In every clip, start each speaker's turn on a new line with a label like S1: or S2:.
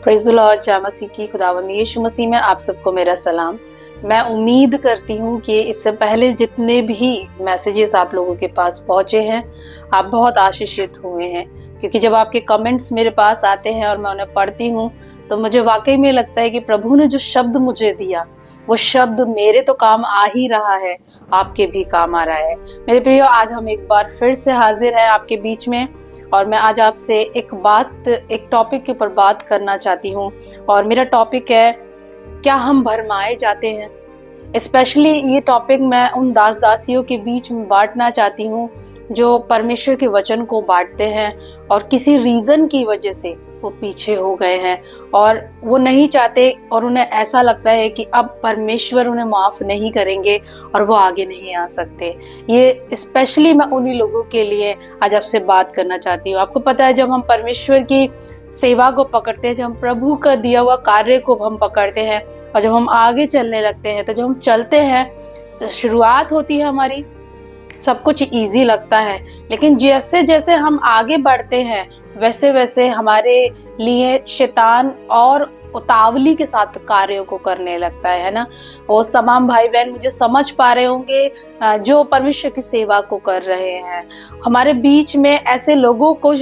S1: Praise the Lord. जय मसीह की। खुदावंद यीशु मसीह में आप सबको मेरा सलाम। मैं उम्मीद करती हूँ कि इससे पहले जितने भी मैसेजेस आप लोगों के पास पहुंचे हैं, आप बहुत आशीषित हुए हैं, क्योंकि जब आपके कमेंट्स मेरे पास आते हैं और मैं उन्हें पढ़ती हूँ तो मुझे वाकई में लगता है कि प्रभु ने जो शब्द मुझे दिया वो शब्द मेरे तो काम आ ही रहा है, आपके भी काम आ रहा है। मेरे प्रियो, आज हम एक बार फिर से हाजिर हैं आपके बीच में, और मैं आज आपसे एक टॉपिक के ऊपर बात करना चाहती हूँ। और मेरा टॉपिक है, क्या हम भरमाए जाते हैं। स्पेशली ये टॉपिक मैं उन दास दासियों के बीच में बांटना चाहती हूँ जो परमेश्वर के वचन को बांटते हैं और किसी रीजन की वजह से वो पीछे हो गए हैं और वो नहीं चाहते, और उन्हें ऐसा लगता है कि अब परमेश्वर उन्हें माफ नहीं करेंगे और वो आगे नहीं आ सकते। ये स्पेशली मैं उन्हीं लोगों के लिए आज आपसे बात करना चाहती हूँ। आपको पता है, जब हम परमेश्वर की सेवा को पकड़ते हैं, जब हम प्रभु का दिया हुआ कार्य को हम पकड़ते हैं और जब हम आगे चलने लगते हैं, तो जब हम चलते हैं तो शुरुआत होती है हमारी, सब कुछ इजी लगता है, लेकिन जैसे जैसे हम आगे बढ़ते हैं वैसे वैसे हमारे लिए शैतान और उतावली के साथ कार्यों को करने लगता है ना। वो तमाम भाई बहन मुझे समझ पा रहे होंगे जो परमेश्वर की सेवा को कर रहे हैं। हमारे बीच में ऐसे लोगों को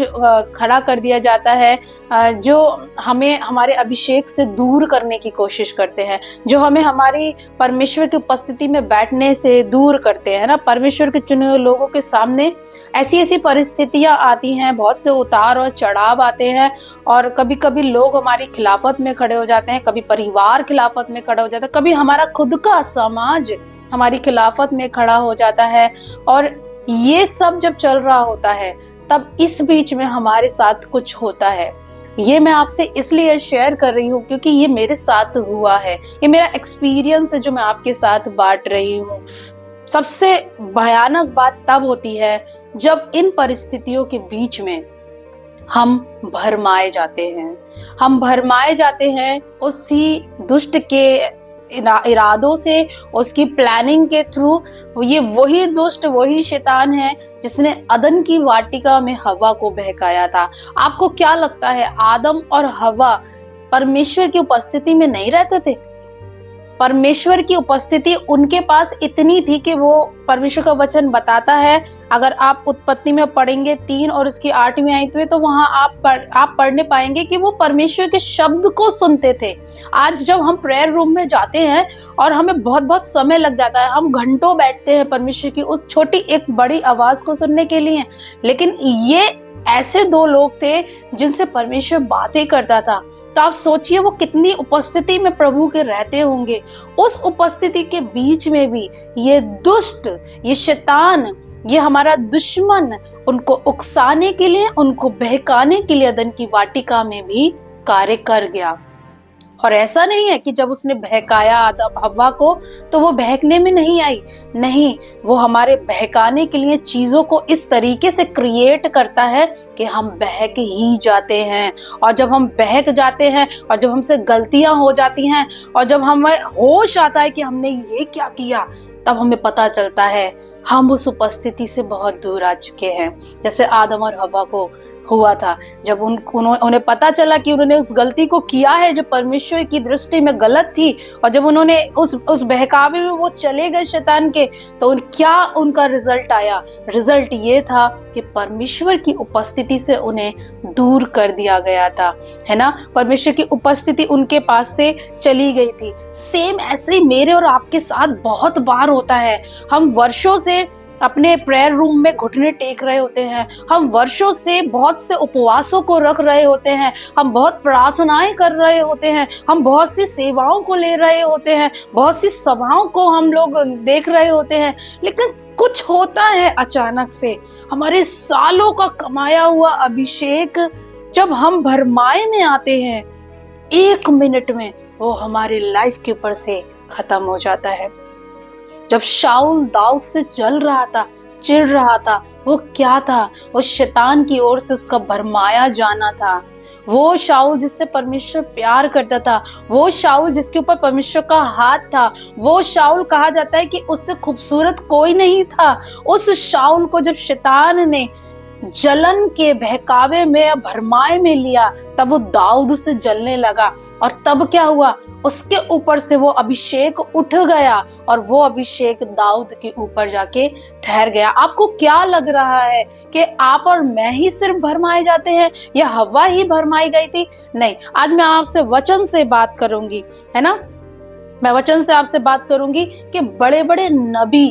S1: खड़ा कर दिया जाता है जो हमें हमारे अभिषेक से दूर करने की कोशिश करते हैं, जो हमें हमारी परमेश्वर की उपस्थिति में बैठने से दूर करते हैं ना। परमेश्वर के चुने हुए लोगों के सामने ऐसी ऐसी परिस्थितियां आती हैं, बहुत से उतार और चढ़ाव आते हैं, और कभी कभी लोग हमारी खिलाफत में खड़े हो जाते हैं, कभी परिवार खिलाफत में खड़ा हो जाता है, कभी हमारा खुद का समाज हमारी खिलाफत में खड़ा हो जाता है। और ये सब जब चल रहा होता है तब इस बीच में हमारे साथ कुछ होता है। ये मैं आपसे इसलिए शेयर कर रही हूँ क्योंकि ये मेरे साथ हुआ है, ये मेरा एक्सपीरियंस है जो मैं आपके साथ बांट रही हूँ। सबसे भयानक बात तब होती है जब इन परिस्थितियों के बीच में हम भरमाए जाते हैं। हम भरमाए जाते हैं उसी दुष्ट के इरादों से, उसकी प्लानिंग के थ्रू। ये वही दुष्ट, वही शैतान है जिसने अदन की वाटिका में हवा को बहकाया था। आपको क्या लगता है, आदम और हवा परमेश्वर की उपस्थिति में नहीं रहते थे? परमेश्वर की उपस्थिति उनके पास इतनी थी कि वो, परमेश्वर का वचन बताता है, अगर आप उत्पत्ति में पढ़ेंगे 3 और उसकी 8वीं आयत में, तो वहां आप पढ़ने पाएंगे कि वो परमेश्वर के शब्द को सुनते थे। आज जब हम प्रेयर रूम में जाते हैं और हमें बहुत बहुत समय लग जाता है, हम घंटों बैठते हैं परमेश्वर की उस छोटी एक बड़ी आवाज को सुनने के लिए, लेकिन ये ऐसे 2 लोग थे जिनसे परमेश्वर बातें करता था। तो आप सोचिए वो कितनी उपस्थिति में प्रभु के रहते होंगे। उस उपस्थिति के बीच में भी ये दुष्ट, ये शैतान, ये हमारा दुश्मन उनको उकसाने के लिए, उनको बहकाने के लिए अदन की वाटिका में भी कार्य कर गया। और ऐसा नहीं है कि जब उसने बहकाया हव्वा को तो वो बहकने में नहीं आई, नहीं, वो हमारे बहकाने के लिए चीजों को इस तरीके से क्रिएट करता है कि हम बहक ही जाते हैं। और जब हम बहक जाते हैं और जब हमसे गलतियां हो जाती हैं और जब हमें होश आता है कि हमने ये क्या किया, तब हमें पता चलता है हम उस उपस्थिति से बहुत दूर आ चुके हैं। जैसे आदम और हव्वा को हुआ था, जब उन्हें पता चला कि उन्होंने उस गलती को किया है जो परमेश्वर की दृष्टि में गलत थी, और जब उन्होंने उस बहकावे में वो चले गए शैतान के, तो क्या उनका रिजल्ट आया? रिजल्ट ये था कि परमेश्वर की उपस्थिति से उन्हें दूर कर दिया गया था, है ना। परमेश्वर की उपस्थिति उनके पास से चली गई थी। सेम ऐसे ही मेरे और आपके साथ बहुत बार होता है। हम वर्षों से अपने प्रेयर रूम में घुटने टेक रहे होते हैं, हम वर्षों से बहुत से उपवासों को रख रहे होते हैं, हम बहुत प्रार्थनाएं कर रहे होते हैं, हम बहुत सी सेवाओं को ले रहे होते हैं, बहुत सी सभाओं को हम लोग देख रहे होते हैं, लेकिन कुछ होता है अचानक से, हमारे सालों का कमाया हुआ अभिषेक जब हम भरमाए में आते हैं, 1 मिनट में वो हमारी लाइफ के ऊपर से खत्म हो जाता है। जब शाऊल दाऊद से जल रहा था, चिढ़ रहा था, वो क्या था? वो शैतान की ओर से उसका भरमाया जाना था। वो शाऊल जिससे परमेश्वर प्यार करता था, वो शाऊल जिसके ऊपर परमेश्वर का हाथ था, वो शाऊल कहा जाता है कि उससे खूबसूरत कोई नहीं था। उस शाऊल को जब शैतान ने जलन के बहकावे में या भरमाए में लिया, तब वो दाऊद से जलने लगा। और तब क्या हुआ, उसके ऊपर से वो अभिषेक उठ गया और वो अभिषेक दाऊद के ऊपर जाके ठहर गया। आपको क्या लग रहा है कि आप और मैं ही सिर्फ भरमाए जाते हैं या हवा ही भरमाई गई थी? नहीं, आज मैं आपसे वचन से बात करूंगी, है ना। मैं वचन से आपसे बात करूंगी कि बड़े बड़े नबी,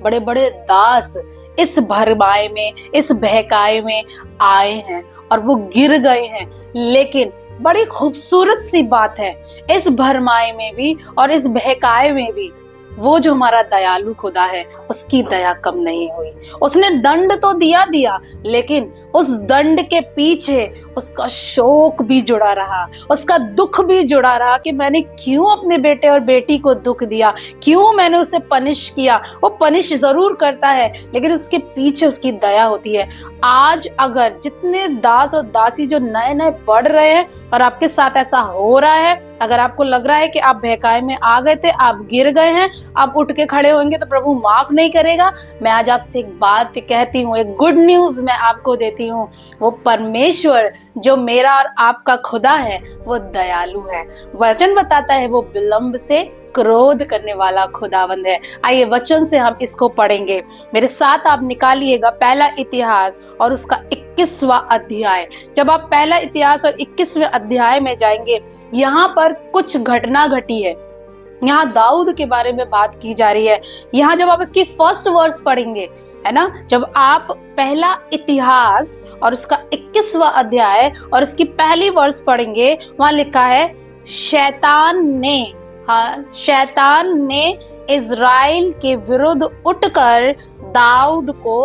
S1: बड़े बड़े दास इस भरमाए में, इस बहकाए में आए हैं और वो गिर गए हैं। लेकिन बड़ी खूबसूरत सी बात है, इस भरमाए में भी और इस बहकाए में भी वो जो हमारा दयालु खुदा है, उसकी दया कम नहीं हुई। उसने दंड तो दिया, लेकिन उस दंड के पीछे उसका शोक भी जुड़ा रहा, उसका दुख भी जुड़ा रहा कि मैंने क्यों अपने बेटे और बेटी को दुख दिया, क्यों मैंने उसे पनिश किया। वो पनिश जरूर करता है, लेकिन उसके पीछे उसकी दया होती है। आज अगर जितने दास और दासी जो नए नए पढ़ रहे हैं और आपके साथ ऐसा हो रहा है, अगर आपको लग रहा है कि आप बहकाए में आ गए थे, आप गिर गए हैं, आप उठ के खड़े होंगे तो प्रभु माफ नहीं करेगा, मैं आज आपसे एक बात कहती हूँ, एक गुड न्यूज मैं आपको देती हूँ। वो परमेश्वर जो मेरा और आपका खुदा है, वो दयालु है। वचन बताता है वो विलंब से क्रोध करने वाला खुदावंद है। आइए वचन से हम इसको पढ़ेंगे। मेरे साथ आप निकालिएगा पहला इतिहास और उसका 21वां अध्याय। जब आप पहला इतिहास और 21वें अध्याय में जाएंगे, यहाँ पर कुछ घटना घटी है। यहाँ दाऊद के बारे में बात की जा रही है। यहाँ जब आप इसकी फर्स्ट वर्स पढ़ेंगे, है ना, जब आप पहला इतिहास और उसका 21वां अध्याय और इसकी पहली वर्स पढ़ेंगे, वहां लिखा है शैतान ने इज़राइल के विरुद्ध उठकर दाऊद को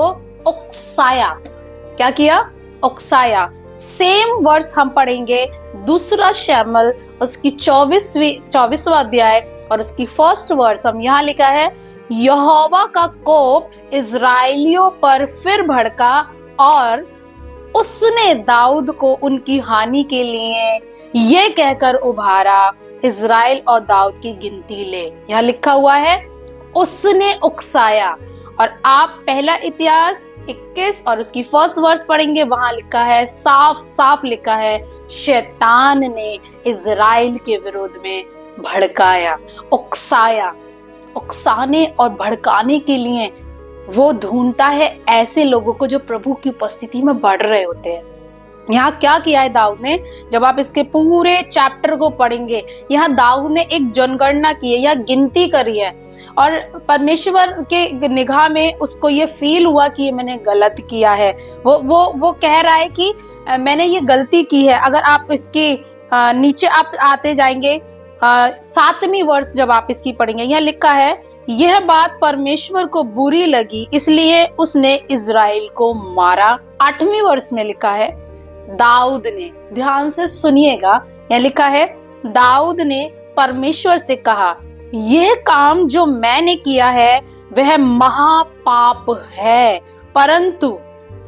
S1: उकसाया। क्या किया? उकसाया। सेम वर्स हम पढ़ेंगे दूसरा शमूएल उसकी 24वां अध्याय और उसकी फर्स्ट वर्स हम यहाँ लिखा है, यहोवा का कोप इज़राइलियों पर फिर भड़का और उसने दाऊद को उनकी हानि के लिए ये कहकर उभारा, इज़राइल और दाऊद की गिनती ले। यहाँ लिखा हुआ है उसने उकसाया। और आप पहला इतिहास 21 और उसकी फर्स्ट वर्स पढ़ेंगे, वहां लिखा है, साफ साफ लिखा है, शैतान ने इज़राइल के विरोध में भड़काया, उकसाया। उकसाने और भड़काने के लिए वो ढूंढता है ऐसे लोगों को जो प्रभु की उपस्थिति में बढ़ रहे होते हैं। यहाँ क्या किया है दाऊद ने? जब आप इसके पूरे चैप्टर को पढ़ेंगे, यहाँ दाऊद ने एक जनगणना की है या गिनती करी है और परमेश्वर के निगाह में उसको ये फील हुआ कि ये मैंने गलत किया है। वो कह रहा है कि मैंने ये गलती की है। अगर आप इसके नीचे आप आते जाएंगे, 7वीं वर्ष जब आप इसकी पढ़ेंगे, यहाँ लिखा है, यह बात परमेश्वर को बुरी लगी इसलिए उसने इज़राइल को मारा। 8वीं वर्ष में लिखा है, दाऊद ने, ध्यान से सुनिएगा, यहाँ लिखा है, दाऊद ने परमेश्वर से कहा, यह काम जो मैंने किया है वह महापाप है, परंतु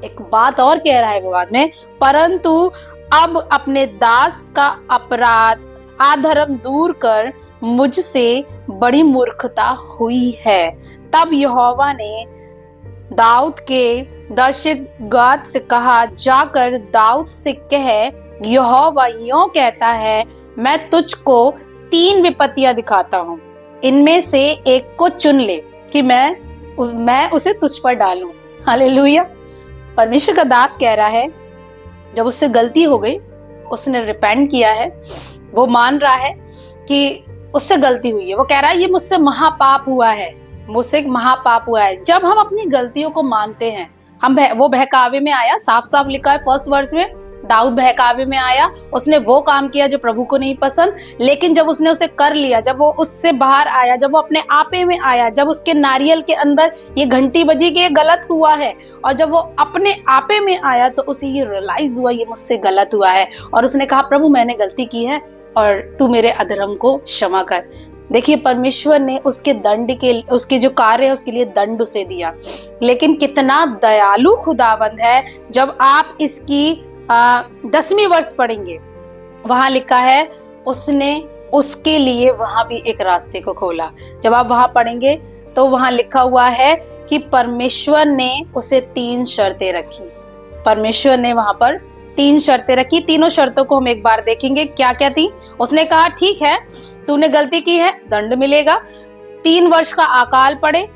S1: एक बात और कह रहा है वो बाद में, परंतु अब अपने दास का अपराध अधर्म दूर कर मुझसे बड़ी मूर्खता हुई है। तब यहोवा ने दाऊद के दर्शकगाद से कहा, जाकर दाऊद से कह, यहोवा यूं कहता है, मैं तुझको 3 विपत्तियां दिखाता हूँ, इनमें से एक को चुन ले कि मैं उसे तुझ पर डालूं। हालेलुया। परमेश्वर का दास कह रहा है, जब उससे गलती हो गई, उसने रिपेंट किया है, वो मान रहा है कि उससे गलती हुई है, वो कह रहा है ये मुझसे महापाप हुआ है, मुझसे एक महापाप हुआ है। जब हम अपनी गलतियों को मानते हैं, वो बहकावे में आया, साफ साफ लिखा है फर्स्ट वर्स में, दाऊद बहकावे में आया, उसने वो काम किया जो प्रभु को नहीं पसंद, लेकिन जब उसने उसे कर लिया, जब वो उससे बाहर आया, जब वो अपने आपे में आया, जब उसके नारियल के अंदर ये घंटी बजी कि ये गलत हुआ है, और जब वो अपने आपे में आया तो उसे ये रियलाइज हुआ ये मुझसे गलत हुआ है, और उसने कहा, प्रभु मैंने गलती की है और तू मेरे अधर्म को क्षमा कर। देखिए, परमेश्वर ने उसके दंड के, उसके जो कार्य है उसके लिए दंड उसे दिया, लेकिन कितना दयालु खुदाबंद है। जब आप इसकी 10वीं वर्ष पढ़ेंगे, वहां लिखा है, उसने उसके लिए वहां भी एक रास्ते को खोला। जब आप वहां पढ़ेंगे तो वहां लिखा हुआ है कि परमेश्वर ने उसे 3 शर्तें रखी। परमेश्वर ने वहां पर 3 शर्तें रखी। तीनों शर्तों को हम एक बार देखेंगे क्या क्या थी। उसने कहा ठीक है, तूने गलती की है, दंड मिलेगा, 3 वर्ष का अकाल पड़े।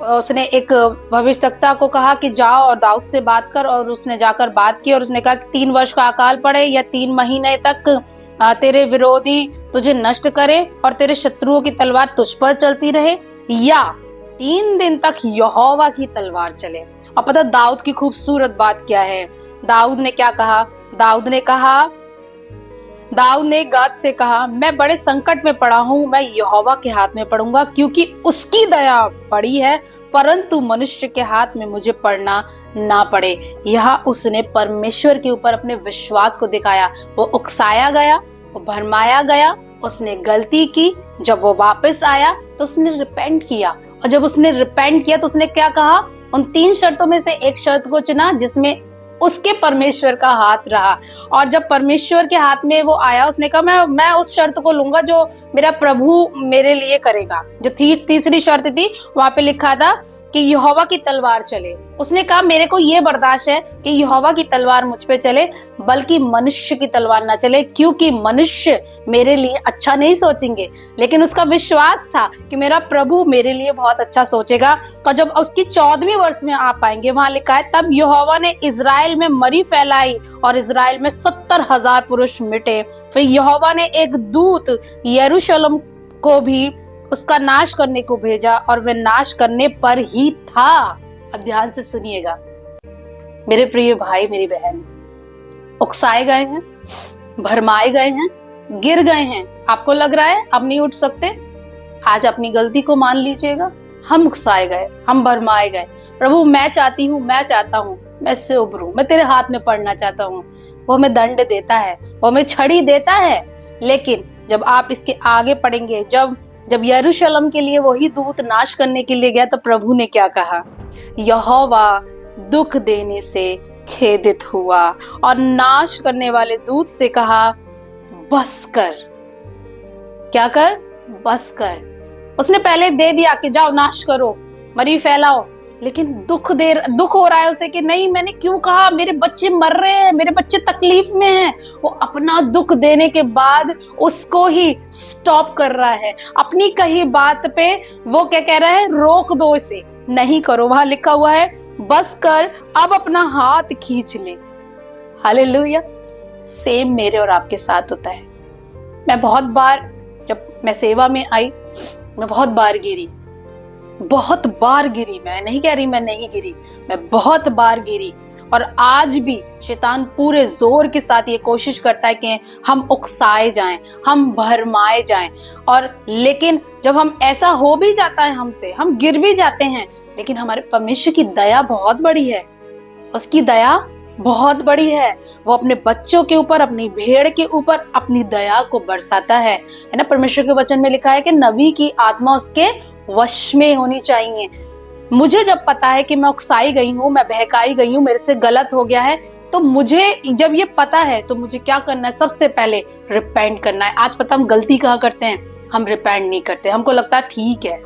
S1: उसने एक भविष्यवक्ता को कहा कि जाओ और दाऊद से बात कर, और उसने जाकर बात की और उसने कहा कि 3 वर्ष का अकाल पड़े या 3 महीने तक तेरे विरोधी तुझे नष्ट करे और तेरे शत्रुओं की तलवार तुझ पर चलती रहे, या 3 दिन तक यहोवा की तलवार चले। और पता दाऊद की खूबसूरत बात क्या है? दाऊद ने क्या कहा? दाऊद ने गाद से कहा, मैं बड़े संकट में पड़ा हूं, मैं यहोवा के हाथ में पड़ूंगा, क्योंकि उसकी दया बड़ी है, परंतु मनुष्य के हाथ में मुझे पड़ना ना पड़े। यहाँ उसने परमेश्वर के ऊपर अपने विश्वास को दिखाया। वो उकसाया गया, वो भरमाया गया, उसने गलती की। जब वो वापस आया तो उसने रिपेंट किया, और जब उसने रिपेंट किया तो उसने क्या कहा? उन 3 शर्तों में से एक शर्त को चुना जिसमें उसके परमेश्वर का हाथ रहा। और जब परमेश्वर के हाथ में वो आया, उसने कहा मैं उस शर्त को लूंगा जो मेरा प्रभु मेरे लिए करेगा। जो तीसरी शर्त थी वहां पे लिखा था कि यहोवा की तलवार चले। उसने कहा मेरे को ये बर्दाश्त है कि यहोवा की तलवार मुझ पे चले, बल्कि मनुष्य की तलवार ना चले, क्योंकि मनुष्य मेरे लिए अच्छा नहीं सोचेंगे। लेकिन उसका विश्वास था कि मेरा प्रभु मेरे लिए बहुत अच्छा सोचेगा। और जब उसकी 14वीं वर्ष में आ पाएंगे, वहां लिखा है तब यहोवा ने इजराइल में मरी फैलाई और इजराइल में 70,000 पुरुष मिटे। फिर यहोवा ने एक दूत यरूशलेम को भी उसका नाश करने को भेजा, और वह नाश करने पर ही था। अब ध्यान से सुनिएगा मेरे प्रिय भाई, मेरी बहन, उकसाए गए हैं, भरमाए गए हैं, गिर गए हैं, आपको लग रहा है अब नहीं उठ सकते। आज अपनी गलती को मान लीजिएगा। हम उकसाए गए, हम भरमाए गए। प्रभु मैं चाहता हूँ मैं इससे उभरूं, मैं तेरे हाथ में पड़ना चाहता हूँ। वो हमें दंड देता है, वो हमें छड़ी देता है, लेकिन जब आप इसके आगे पढ़ेंगे, जब यरूशलेम के लिए वही दूत नाश करने के लिए गया, तो प्रभु ने क्या कहा? यहोवा दुख देने से खेदित हुआ और नाश करने वाले दूत से कहा बस कर। क्या कर? बस कर। उसने पहले दे दिया कि जाओ नाश करो, मरी फैलाओ, लेकिन दुख हो रहा है उसे कि नहीं, मैंने क्यों कहा? मेरे बच्चे मर रहे हैं, मेरे बच्चे तकलीफ में हैं। वो अपना दुख देने के बाद उसको ही स्टॉप कर रहा है। अपनी कही बात पे वो क्या कह रहा है? रोक दो, इसे नहीं करो। वहां लिखा हुआ है बस कर, अब अपना हाथ खींच ले। हालेलुया। सेम मेरे और आपके साथ होता है। मैं बहुत बार, जब मैं सेवा में आई, मैं बहुत बार गिरी। मैं नहीं कह रही मैं नहीं गिरी, मैं बहुत बार गिरी। और आज भी शैतान पूरे जोर के साथ ये कोशिश करता है कि हम उकसाए जाएं, हम भरमाए जाएं। और लेकिन जब हम ऐसा हो भी जाता है हमसे, हम गिर भी जाते हैं, लेकिन हमारे परमेश्वर की दया बहुत बड़ी है। उसकी दया बहुत बड़ी है। वो अपने बच्चों के ऊपर, अपनी भेड़ के ऊपर अपनी दया को बरसाता है ना। परमेश्वर के वचन में लिखा है कि नबी की आत्मा उसके वश में होनी चाहिए। मुझे जब पता है कि मैं उकसाई गई हूँ, मैं बहकाई गई हूँ, मेरे से गलत हो गया है, तो मुझे जब ये पता है तो मुझे क्या करना है? सबसे पहले रिपेंट करना है। आज पता हम गलती कहाँ करते हैं? हम रिपेंट नहीं करते। हमको लगता है ठीक है,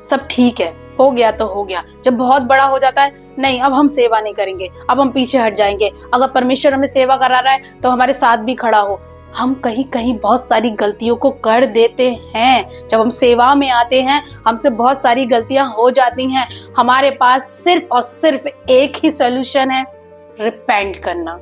S1: सब ठीक है, हो गया तो हो गया। जब बहुत बड़ा हो जाता है, नहीं अब हम सेवा नहीं करेंगे, अब हम पीछे हट जाएंगे। अगर परमेश्वर हमें सेवा करा रहा है तो हमारे साथ भी खड़ा हो। हम कहीं कहीं बहुत सारी गलतियों को कर देते हैं। जब हम सेवा में आते हैं, हमसे बहुत सारी गलतियां हो जाती हैं। हमारे पास सिर्फ और सिर्फ एक ही सॉल्यूशन है, रिपेंट करना।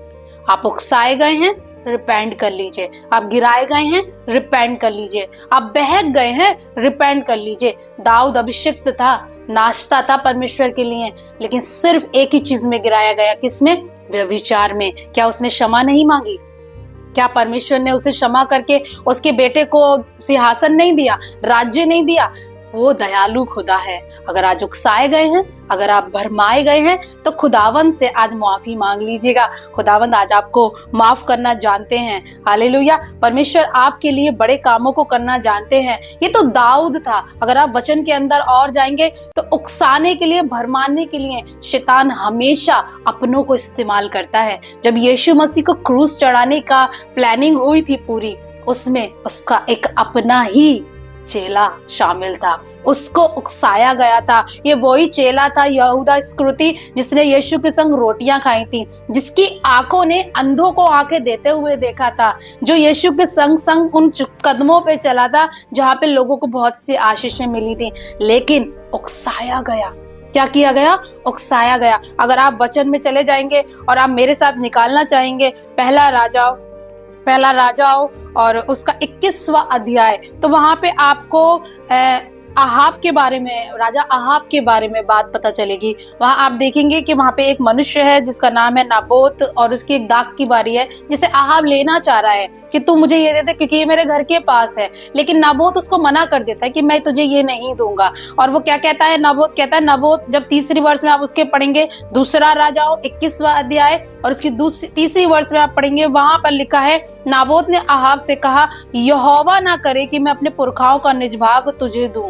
S1: आप उकसाए गए हैं, रिपेंट कर लीजिए। आप गिराए गए हैं, रिपेंट कर लीजिए। आप बहक गए हैं, रिपेंट कर लीजिए। दाऊद अभिषिक्त था, नाश्ता था परमेश्वर के लिए, लेकिन सिर्फ एक ही चीज में गिराया गया। किसमें? व्यभिचार में। क्या उसने क्षमा नहीं मांगी? क्या परमेश्वर ने उसे क्षमा करके उसके बेटे को सिंहासन नहीं दिया, राज्य नहीं दिया? वो दयालु खुदा है। अगर आज उकसाए गए हैं, अगर आप भरमाए गए हैं, तो खुदावंद से आज माफी मांग लीजिएगा। खुदावंद आज आपको माफ करना जानते हैं। हालेलुया। परमेश्वर आपके लिए बड़े कामों को करना जानते हैं। ये तो दाऊद था। अगर आप वचन के अंदर और जाएंगे तो उकसाने के लिए, भरमाने के लिए शैतान हमेशा अपनों को इस्तेमाल करता है। जब यीशु मसीह को क्रूस चढ़ाने का प्लानिंग हुई थी पूरी, उसमें उसका एक अपना ही चेला शामिल था, उसको उकसाया गया था। ये वही चेला था, यहूदा इस्करियोती, जिसने यीशु के संग रोटियां खाई थी, जिसकी आंखों ने अंधों को आंखें देते हुए देखा था, जो यीशु के संग संग उन कदमों पे चला था जहां पे लोगों को बहुत सी आशीषें मिली थी। लेकिन उकसाया गया। क्या किया गया? उकसाया गया। अगर आप वचन में चले जाएंगे और आप मेरे साथ निकालना चाहेंगे पहला राजाओं और उसका 21वां अध्याय, तो वहां पे आपको आहाब के बारे में, राजा आहाब के बारे में बात पता चलेगी। वहां आप देखेंगे कि वहां पे एक मनुष्य है जिसका नाम है नाबोत, और उसकी एक दाख की बारी है जिसे आहाब लेना चाह रहा है कि तू मुझे ये दे दे क्योंकि ये मेरे घर के पास है। लेकिन नाबोत उसको मना कर देता है कि मैं तुझे ये नहीं दूंगा। और वो क्या कहता है? नाबोत कहता है, नाबोत, जब तीसरी वर्ष में आप उसके पढ़ेंगे, दूसरा राजाओं 21वां अध्याय और उसकी तीसरी वर्ष में आप पढ़ेंगे, वहां पर लिखा है, नाबोत ने आहाब से कहा, यहोवा ना करे कि मैं अपने पुरखाओं का निज भाग तुझे दूं।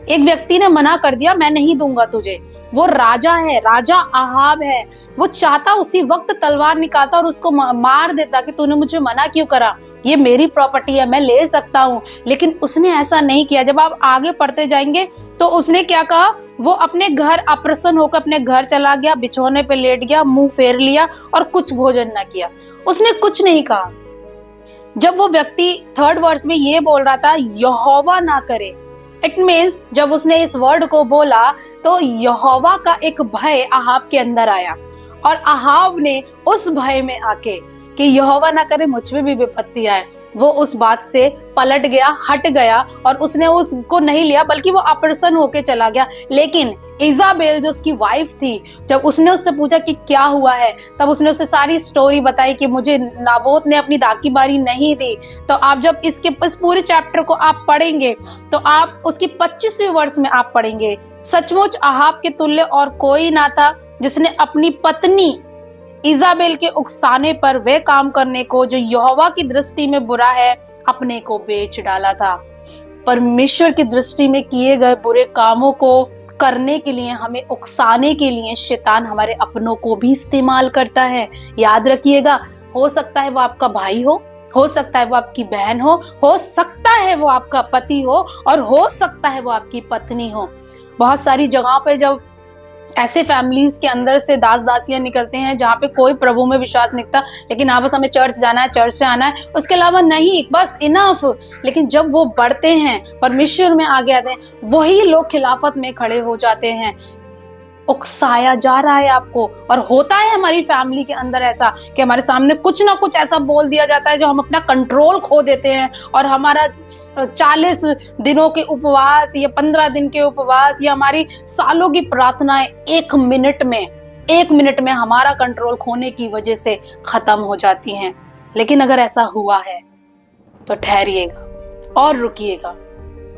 S1: एक व्यक्ति ने मना कर दिया, मैं नहीं दूंगा तुझे। वो राजा है, राजा आहाब है। वो चाहता उसी वक्त तलवार निकालता और उसको मार देता कि तूने मुझे मना क्यों करा, ये मेरी प्रॉपर्टी है, मैं ले सकता हूँ। लेकिन उसने ऐसा नहीं किया। जब आप आगे पढ़ते जाएंगे तो उसने क्या कहा? वो अपने घर अप्रसन्न होकर अपने घर चला गया, बिछौने पे लेट गया, मुंह फेर लिया और कुछ भोजन न किया। उसने कुछ नहीं कहा। जब वो व्यक्ति 3rd वर्ष में ये बोल रहा था, यहोवा ना करे, इट मीन्स जब उसने इस वर्ड को बोला तो यहोवा का एक भय आहाब के अंदर आया, और आहाब ने उस भय में आके कि यहोवा ना करे मुझ पे भी विपत्ति आए, वो उस बात से पलट गया, हट गया, और उसने उसको नहीं लिया बल्कि वो अप्रसन्न होके चला गया। लेकिन इजाबेल जो उसकी वाइफ थी, जब उसने उससे पूछा कि क्या हुआ है, तब उसने उसे सारी स्टोरी बताई कि मुझे नाबोत ने अपनी दाकी बारी नहीं दी। तो आप जब इस पूरे चैप्टर को आप पढ़ेंगे तो आप उसकी 25वीं वर्ष में आप पढ़ेंगे, सचमुच आहाब के तुल्य और कोई ना था जिसने अपनी पत्नी इजाबेल के उकसाने पर वे काम करने को जो यहोवा की दृष्टि में बुरा है अपने को बेच डाला था। परमेश्वर की दृष्टि में किए गए बुरे कामों को करने के लिए, हमें उकसाने के लिए शैतान हमारे अपनों को भी इस्तेमाल करता है। याद रखिएगा, हो सकता है वो आपका भाई हो सकता है वो आपकी बहन हो सकता है वो आपका पति हो, और हो सकता है वो आपकी पत्नी हो। बहुत सारी जगहों पे जब ऐसे फैमिलीज के अंदर से दास दासियां निकलते हैं जहाँ पे कोई प्रभु में विश्वास नहीं रखता, लेकिन हाँ बस हमें चर्च जाना है, चर्च से आना है, उसके अलावा नहीं, बस इनफ। लेकिन जब वो बढ़ते हैं, परमेश्वर में आगे आते हैं, वही लोग खिलाफत में खड़े हो जाते हैं। उकसाया जा रहा है आपको, और होता है हमारी फैमिली के अंदर ऐसा कि हमारे सामने कुछ ना कुछ ऐसा बोल दिया जाता है जो हम अपना कंट्रोल खो देते हैं, और हमारा 40 दिनों के उपवास या 15 दिन के उपवास या हमारी सालों की प्रार्थनाएं 1 मिनट में हमारा कंट्रोल खोने की वजह से खत्म हो जाती हैं। लेकिन अगर ऐसा हुआ है तो ठहरिएगा और रुकिएगा।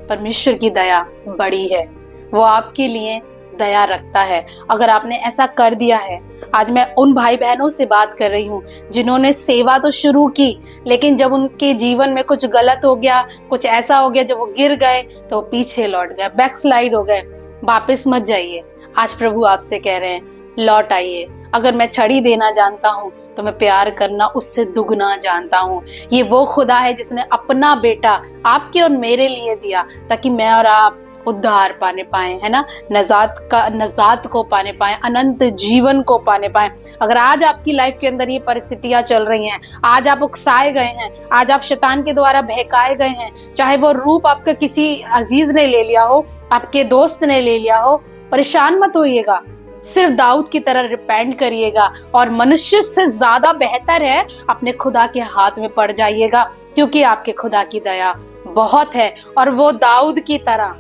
S1: परमेश्वर की दया बड़ी है, वो आपके लिए दया रखता है। अगर आपने ऐसा कर दिया है, आज मैं उन भाई बहनों से बात कर रही हूँ जिन्होंने सेवा तो शुरू की, लेकिन जब उनके जीवन में कुछ गलत हो गया, कुछ ऐसा हो गया, जब वो गिर गए तो पीछे लौट गए, बैकस्लाइड हो गए। वापस मत जाइए। आज प्रभु आपसे कह रहे हैं, लौट आइए। अगर मैं छड़ी देना जानता हूँ तो मैं प्यार करना उससे दुगना जानता हूँ। ये वो खुदा है जिसने अपना बेटा आपके और मेरे लिए दिया ताकि मैं और आप उद्धार पाने पाए, है ना, नजात को पाने पाए, अनंत जीवन को पाने पाए। अगर आज आपकी लाइफ के अंदर ये परिस्थितियां चल रही हैं, आज आप उकसाए गए हैं, आज आप शैतान के द्वारा बहकाए गए हैं, चाहे वो रूप आपका किसी अजीज ने ले लिया हो, आपके दोस्त ने ले लिया हो, परेशान मत होइएगा। सिर्फ दाऊद की तरह रिपेंट करिएगा, और मनुष्य से ज्यादा बेहतर है अपने खुदा के हाथ में पड़ जाइएगा, क्योंकि आपके खुदा की दया बहुत है, और वो दाऊद की तरह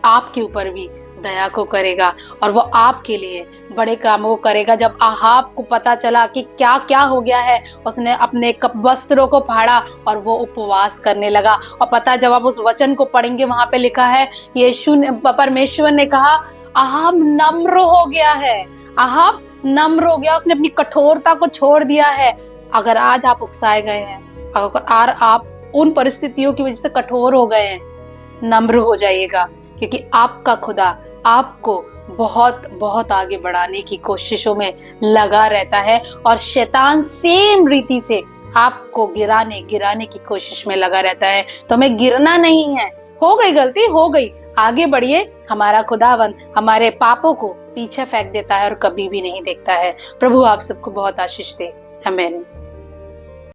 S1: आपके ऊपर भी दया को करेगा, और वो आपके लिए बड़े कामों को करेगा। जब आहाब को पता चला कि क्या क्या हो गया है, उसने अपने वस्त्रों को फाड़ा और वो उपवास करने लगा। और पता, जब आप उस वचन को पढ़ेंगे, वहां पे लिखा है, परमेश्वर ने कहा, आहाब नम्र हो गया है, आहाब नम्र हो गया, उसने अपनी कठोरता को छोड़ दिया है। अगर आज आप उकसाए गए हैं, अगर आप उन परिस्थितियों की वजह से कठोर हो गए हैं, नम्र हो जाइएगा, क्योंकि आपका खुदा आपको बहुत बहुत आगे बढ़ाने की कोशिशों में लगा रहता है, और शैतान सेम रीति से आपको गिराने गिराने की कोशिश में लगा रहता है। तो हमें गिरना नहीं है। हो गई गलती, हो गई, आगे बढ़िए। हमारा खुदावन हमारे पापों को पीछे फेंक देता है और कभी भी नहीं देखता है। प्रभु आप सबको बहुत आशीष दे। आमीन।